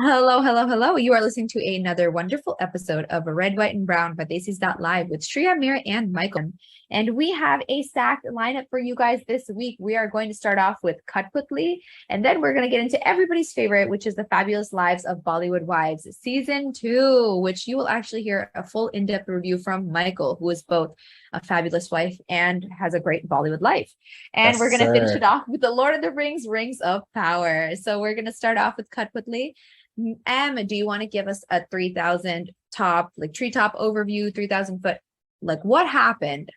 Hello, hello, hello. You are listening to another wonderful episode of Red, White, and Brown by Live with Shreya, Mira, and Michael. And we have a stacked lineup for you guys this week. We are going to start off with Cuttputlli, and then we're going to get into everybody's favorite, which is The Fabulous Lives of Bollywood Wives, Season 2, which you will actually hear a full in-depth review from Michael, who is both a fabulous wife and has a great Bollywood life. And we're Yes, going to finish sir. it off with The Lord of the Rings, Rings of Power. So we're going to start off with Cuttputlli. Do you want to give us a 3,000 top, like treetop overview, 3,000 foot? Like what happened?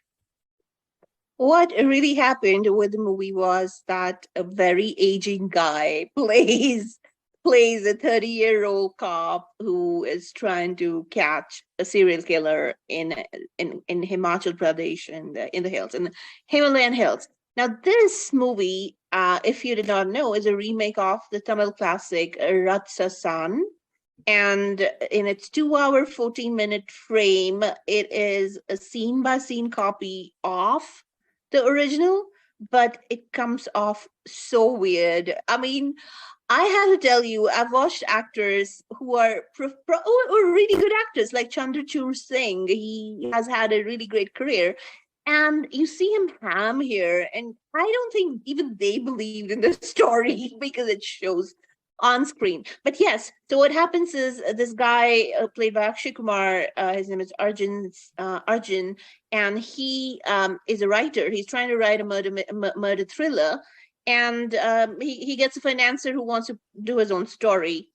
What really happened with the movie was that a very aging guy plays a 30-year-old cop who is trying to catch a serial killer in Himachal Pradesh in the hills, in the Himalayan hills. Now, this movie, if you did not know, is a remake of the Tamil classic Ratsasan. And in its 2 hour, 14-minute frame, it is a scene by scene copy of the original, but it comes off so weird. I mean, I have to tell you, I've watched actors who are who are really good actors, like Chandrachur Singh. He has had a really great career. And you see him ham here, and I don't think even they believed in the story because it shows on screen. But yes, so what happens is this guy played by Akshay Kumar, his name is Arjun, and he is a writer. He's trying to write a murder thriller, and he gets a financier who wants to do his own story.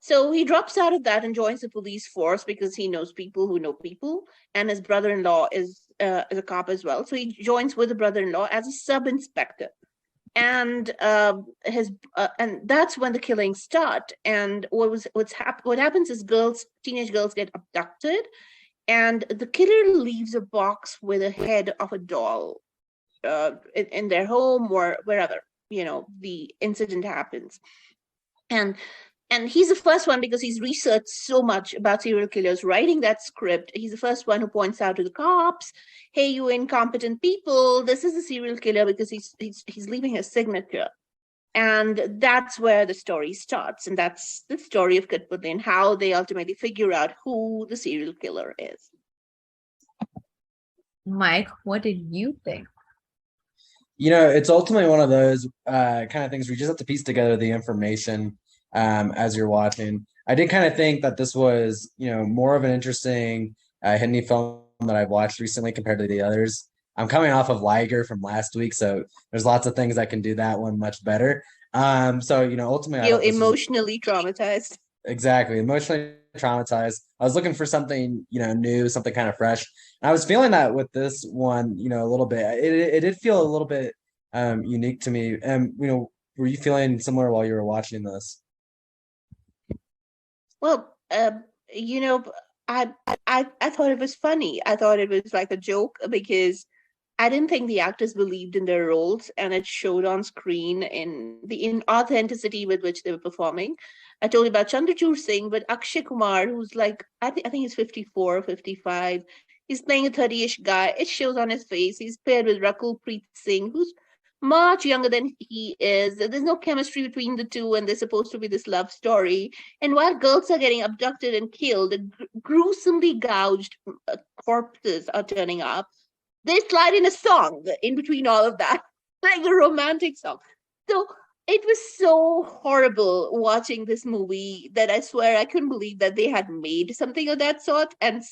So he drops out of that and joins the police force because he knows people who know people, and his brother-in-law is a cop as well. So he joins with the brother-in-law as a sub-inspector, and and that's when the killings start. And what happens is teenage girls get abducted, and the killer leaves a box with a head of a doll in their home or wherever the incident happens. And he's the first one, because he's researched so much about serial killers, writing that script. He's the first one who points out to the cops, hey, you incompetent people, this is a serial killer, because he's leaving his signature. And that's where the story starts. And that's the story of Cuttputtli and how they ultimately figure out who the serial killer is. Mike, what did you think? It's ultimately one of those kind of things where you just have to piece together the information as you're watching. I did kind of think that this was, more of an interesting Hindi film that I've watched recently compared to the others. I'm coming off of Liger from last week, so there's lots of things that can do that one much better. Ultimately, I You're thought this was emotionally traumatized. exactly emotionally traumatized. I was looking for something, new, something kind of fresh. And I was feeling that with this one, a little bit. It did feel a little bit unique to me. And were you feeling similar while you were watching this? Well, you know, I thought it was funny. I thought it was like a joke, because I didn't think the actors believed in their roles, and it showed on screen in the inauthenticity with which they were performing. I told you about Chandrachur Singh, but Akshay Kumar, who's like, I think he's 54, 55. He's playing a 30-ish guy. It shows on his face. He's paired with Rakul Preet Singh, who's much younger than he is. There's no chemistry between the two, and they're supposed to be this love story. And while girls are getting abducted and killed, gruesomely gouged corpses are turning up, they slide in a song in between all of that, like a romantic song. So it was so horrible watching this movie that I swear I couldn't believe that they had made something of that sort. And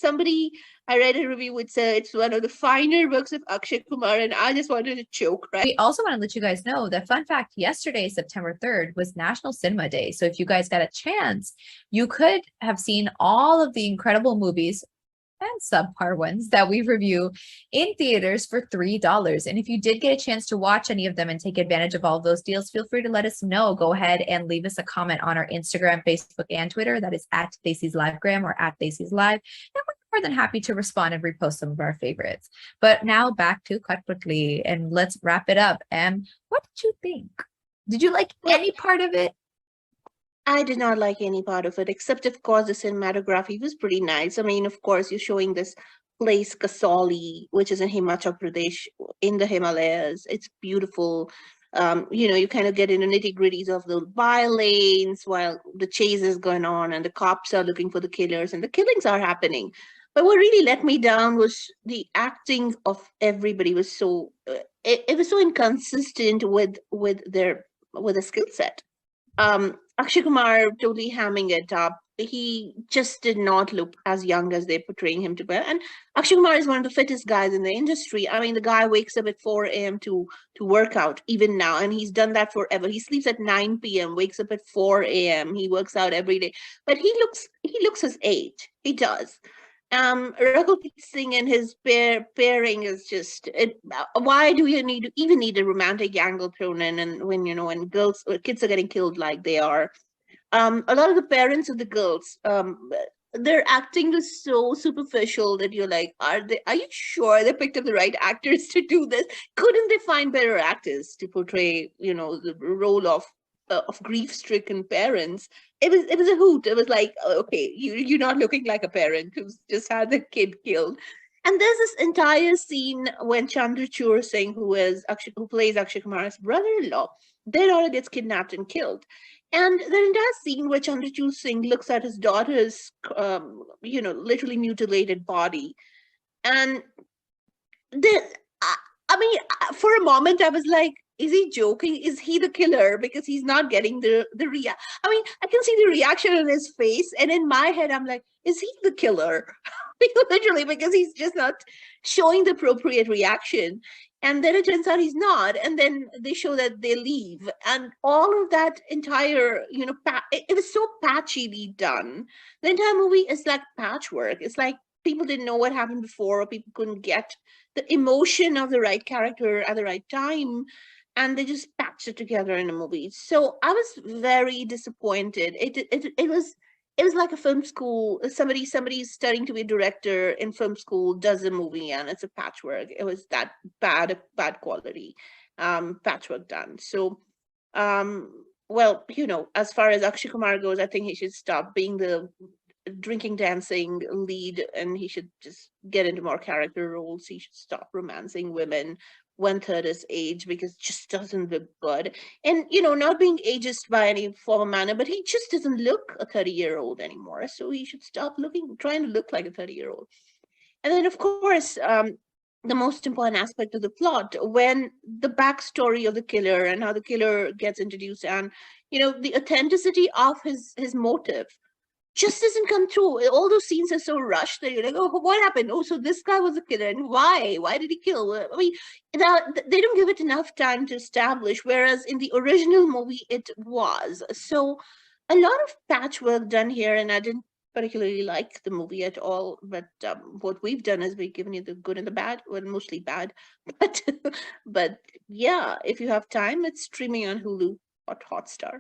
I read a review which said it's one of the finer works of Akshay Kumar, and I just wanted to choke, right? We also want to let you guys know that fun fact, yesterday, September 3rd, was National Cinema Day. So if you guys got a chance, you could have seen all of the incredible movies and subpar ones that we review in theaters for $3. And if you did get a chance to watch any of them and take advantage of all of those deals, feel free to let us know. Go ahead and leave us a comment on our Instagram, Facebook, and Twitter. That is at Stacey's Livegram or at Stacey's Live. And we're more than happy to respond and repost some of our favorites. But now back to Cuttputtli, and let's wrap it up. What did you think? Did you like any part of it? I did not like any part of it, except, of course, the cinematography was pretty nice. I mean, of course, you're showing this place, Kasauli, which is in Himachal Pradesh in the Himalayas. It's beautiful. You kind of get into nitty-gritties of the by-lanes while the chase is going on and the cops are looking for the killers and the killings are happening. But what really let me down was the acting of everybody was so it was so inconsistent with the skill set. Akshay Kumar totally hamming it up. He just did not look as young as they're portraying him to be. And Akshay Kumar is one of the fittest guys in the industry. I mean, the guy wakes up at 4 a.m. to work out even now, and he's done that forever. He sleeps at 9 p.m., wakes up at 4 a.m. He works out every day. But he looks his age. He does. Raghupreet Singh and his pairing is just why do you even need a romantic angle thrown in, and when girls or kids are getting killed like they are. A lot of the parents of the girls, their acting is so superficial that you're like, are you sure they picked up the right actors to do this? Couldn't they find better actors to portray the role of grief-stricken parents? It was a hoot. It was like, okay, you're not looking like a parent who's just had the kid killed. And there's this entire scene when Chandrachur Singh, who plays Akshay Kumar's brother-in-law, their daughter gets kidnapped and killed. And the entire scene where Chandrachur Singh looks at his daughter's, literally mutilated body, and for a moment I was like, is he joking? Is he the killer? Because he's not getting the react. I mean, I can see the reaction on his face, and in my head, I'm like, is he the killer? Literally, because he's just not showing the appropriate reaction. And then it turns out he's not. And then they show that they leave. And all of that entire, it was so patchily done. The entire movie is like patchwork. It's like people didn't know what happened before, or people couldn't get the emotion of the right character at the right time, and they just patched it together in a movie. So I was very disappointed. It was like a film school. Somebody's studying to be a director in film school, does a movie, and it's a patchwork. It was that bad quality patchwork done. So well, as far as Akshay Kumar goes, I think he should stop being the drinking dancing lead, and he should just get into more character roles. He should stop romancing women 1/3 his age, because it just doesn't look good. And not being ageist by any form or manner, but he just doesn't look a 30-year-old anymore. So he should stop trying to look like a 30-year-old. And then of course, the most important aspect of the plot, when the backstory of the killer and how the killer gets introduced, and the authenticity of his motive just doesn't come through. All those scenes are so rushed that you're like, oh, what happened? Oh, so this guy was a killer, and why? Why did he kill? I mean, they don't give it enough time to establish, whereas in the original movie, it was. So a lot of patchwork done here, and I didn't particularly like the movie at all. But what we've done is we've given you the good and the bad, well, mostly bad. But yeah, if you have time, it's streaming on HULU or HOTSTAR.